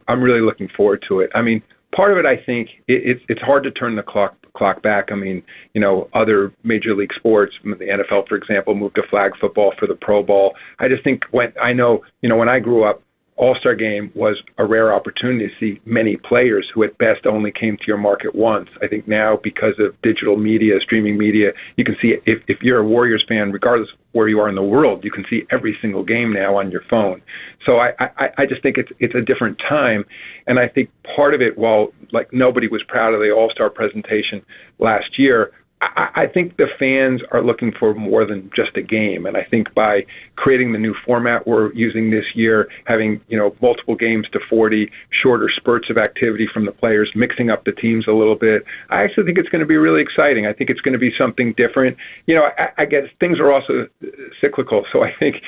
I'm really looking forward to it. I mean, part of it, I think, it's hard to turn the clock back. I mean, other major league sports, the NFL, for example, moved to flag football for the Pro Bowl. I just think when I grew up, All-Star Game was a rare opportunity to see many players who at best only came to your market once. I think now, because of digital media, streaming media, you can see if you're a Warriors fan, regardless of where you are in the world, you can see every single game now on your phone. So I just think it's a different time. And I think part of it, while like nobody was proud of the All-Star presentation last year, I think the fans are looking for more than just a game, and I think by creating the new format we're using this year, having multiple games to 40, shorter spurts of activity from the players, mixing up the teams a little bit, I actually think it's going to be really exciting. I think it's going to be something different. I guess things are also cyclical, so I think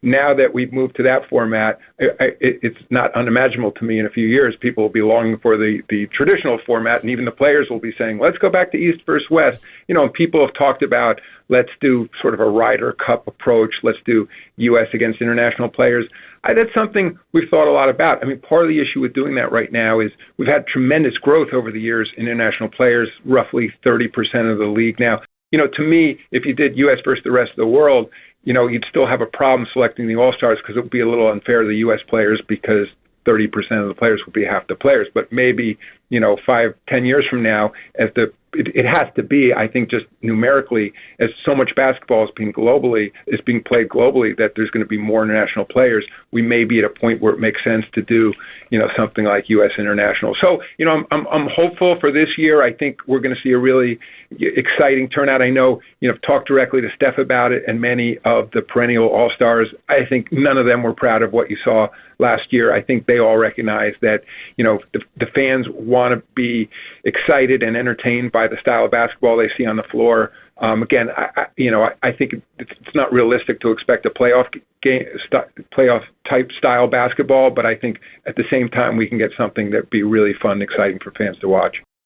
now that we've moved to that format, it's not unimaginable to me in a few years people will be longing for the traditional format, and even the players will be saying, let's go back to East versus West. And people have talked about, let's do sort of a Ryder Cup approach. Let's do U.S. against international players. That's something we've thought a lot about. I mean, part of the issue with doing that right now is we've had tremendous growth over the years in international players, roughly 30% of the league now. To me, if you did U.S. versus the rest of the world, you'd still have a problem selecting the All-Stars because it would be a little unfair to the U.S. players because 30% of the players would be half the players. But maybe, 5-10 years from now, as it has to be, I think, just numerically, as so much basketball is being played globally, that there's going to be more international players. We may be at a point where it makes sense to do, something like U.S. international. So, I'm hopeful for this year. I think we're going to see a really exciting turnout. I know, I've talked directly to Steph about it, and many of the perennial All-Stars, I think none of them were proud of what you saw last year. I think they all recognize that, the fans want to be excited and entertained by the style of basketball they see on the floor. Again, I think it's not realistic to expect a playoff type style basketball, but I think at the same time we can get something that'd be really fun and exciting for fans to watch.